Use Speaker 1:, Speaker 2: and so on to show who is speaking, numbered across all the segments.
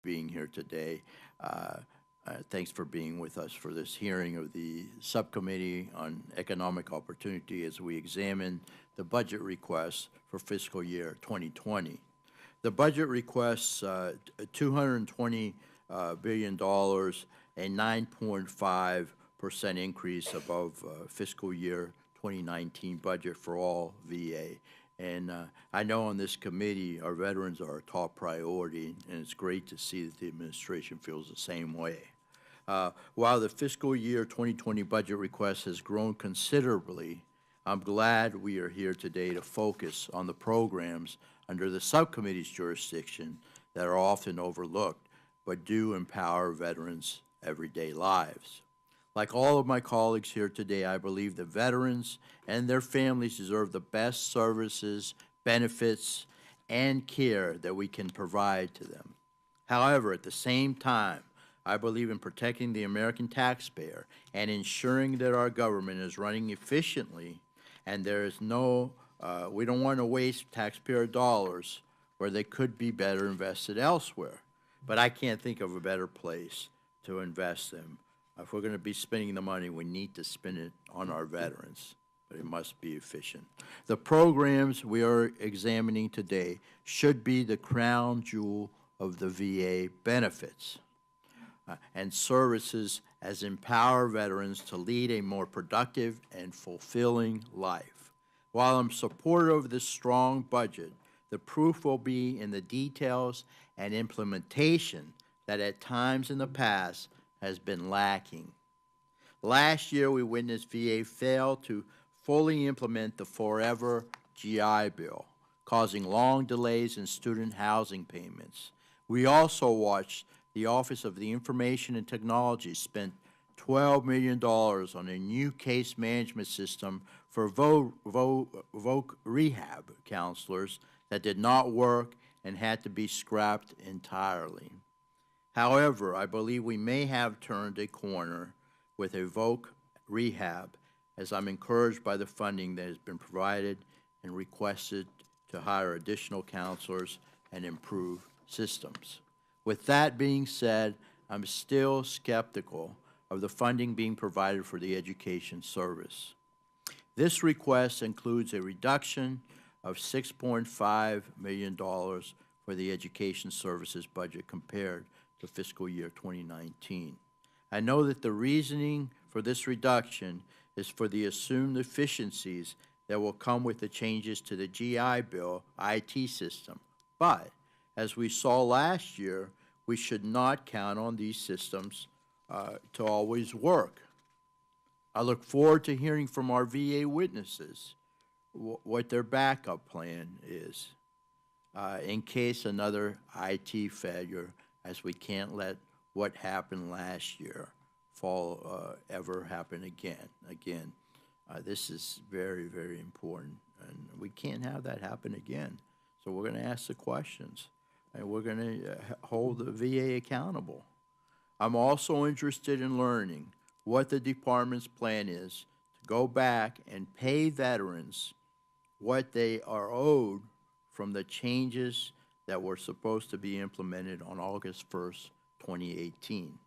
Speaker 1: being here today. Thanks for being with us for this hearing of the Subcommittee on Economic Opportunity as we examine the budget requests for fiscal year 2020. The budget requests $220 billion, a 9.5% increase above fiscal year 2019 budget for all VA. And I know on this committee, our veterans are a top priority, and it's great to see that the administration feels the same way. While the fiscal year 2020 budget request has grown considerably, I'm glad we are here today to focus on the programs under the subcommittee's jurisdiction that are often overlooked, but do empower veterans' everyday lives. Like all of my colleagues here today, I believe that veterans and their families deserve the best services, benefits, and care that we can provide to them. However, at the same time, I believe in protecting the American taxpayer and ensuring that our government is running efficiently, and there is no, we don't want to waste taxpayer dollars where they could be better invested elsewhere. But I can't think of a better place to invest them. If we're going to be spending the money, we need to spend it on our veterans, but it must be efficient. The programs we are examining today should be the crown jewel of the VA benefits and services as empower veterans to lead a more productive and fulfilling life. While I'm supportive of this strong budget, the proof will be in the details and implementation that at times in the past has been lacking. Last year, we witnessed VA fail to fully implement the Forever GI Bill, causing long delays in student housing payments. We also watched the Office of the Information and Technology spend $12 million on a new case management system for voc rehab counselors that did not work and had to be scrapped entirely. However, I believe we may have turned a corner with a voc rehab, as I'm encouraged by the funding that has been provided and requested to hire additional counselors and improve systems. With that being said, I'm still skeptical of the funding being provided for the education service. This request includes a reduction of $6.5 million for the education services budget compared to fiscal year 2019. I know that the reasoning for this reduction is for the assumed efficiencies that will come with the changes to the GI Bill IT system. But as we saw last year, we should not count on these systems to always work. I look forward to hearing from our VA witnesses what their backup plan is in case another IT failure, as we can't let what happened last year ever happen again. This is very, very important, and we can't have that happen again. So we're going to ask the questions, and we're going to hold the VA accountable. I'm also interested in learning what the department's plan is to go back and pay veterans what they are owed from the changes that were supposed to be implemented on August 1st, 2018.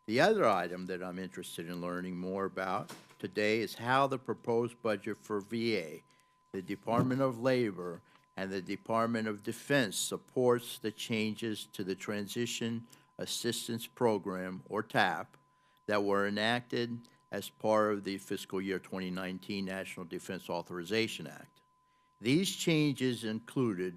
Speaker 1: The other item that I'm interested in learning more about today is how the proposed budget for VA, the Department of Labor, and the Department of Defense supports the changes to the Transition Assistance Program, or TAP, that were enacted as part of the fiscal year 2019 National Defense Authorization Act. These changes included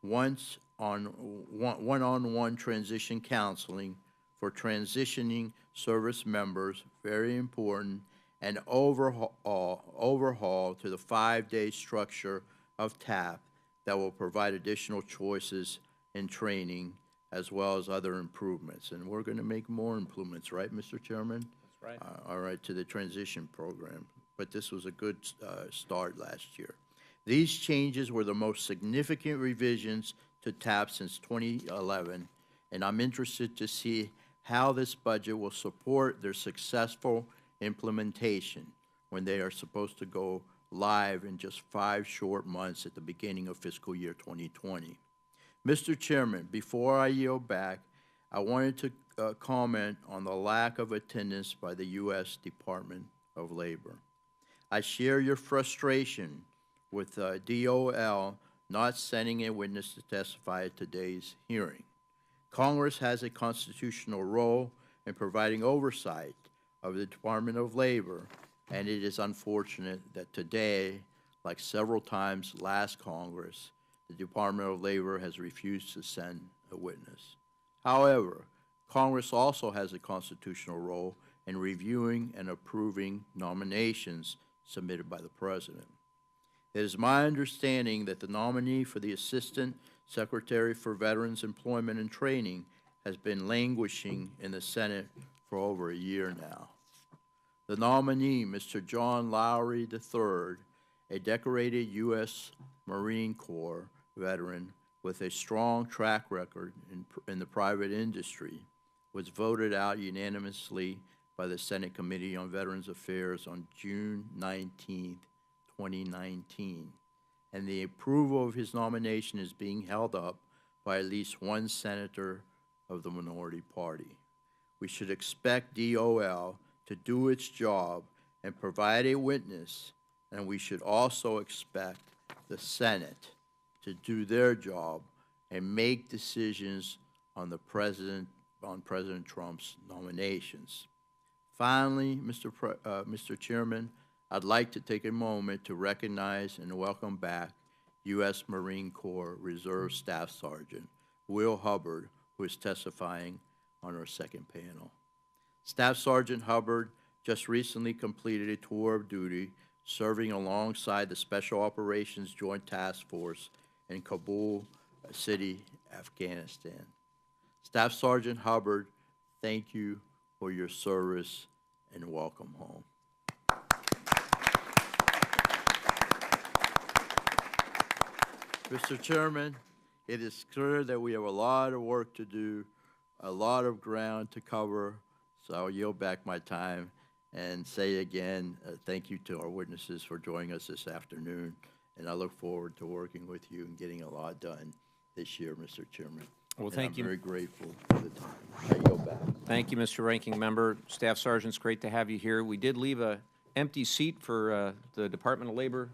Speaker 1: one-on-one transition counseling for transitioning service members, very important, and overhaul to the 5-day structure of TAP that will provide additional choices in training as well as other improvements. And we're going to make more improvements, right, Mr. Chairman?
Speaker 2: That's right.
Speaker 1: All right, to the transition program. But this was a good start last year. These changes were the most significant revisions to TAP since 2011, and I'm interested to see how this budget will support their successful implementation when they are supposed to go live in just 5 short months at the beginning of fiscal year 2020. Mr. Chairman, before I yield back, I wanted to comment on the lack of attendance by the U.S. Department of Labor. I share your frustration with DOL not sending a witness to testify at today's hearing. Congress has a constitutional role in providing oversight of the Department of Labor, and it is unfortunate that today, like several times last Congress, the Department of Labor has refused to send a witness. However, Congress also has a constitutional role in reviewing and approving nominations submitted by the President. It is my understanding that the nominee for the Assistant Secretary for Veterans Employment and Training has been languishing in the Senate for over a year now. The nominee, Mr. John Lowry III, a decorated U.S. Marine Corps veteran with a strong track record in the private industry, was voted out unanimously by the Senate Committee on Veterans Affairs on June 19, 2019, and the approval of his nomination is being held up by at least one senator of the minority party. We should expect DOL to do its job and provide a witness, and we should also expect the Senate to do their job and make decisions on President Trump's nominations. Finally, Mr. Chairman, I'd like to take a moment to recognize and welcome back U.S. Marine Corps Reserve Staff Sergeant Will Hubbard, who is testifying on our second panel. Staff Sergeant Hubbard just recently completed a tour of duty serving alongside the Special Operations Joint Task Force in Kabul City, Afghanistan. Staff Sergeant Hubbard, thank you for your service and welcome home. Mr. Chairman, it is clear that we have a lot of work to do, a lot of ground to cover, so I'll yield back my time and say again, thank you to our witnesses for joining us this afternoon, and I look forward to working with you and getting a lot done this year, Mr. Chairman.
Speaker 2: Well, thank you.
Speaker 1: I'm very grateful for the time. I yield back.
Speaker 2: Thank you, Mr. Ranking Member. Staff Sergeant, it's great to have you here. We did leave an empty seat for the Department of Labor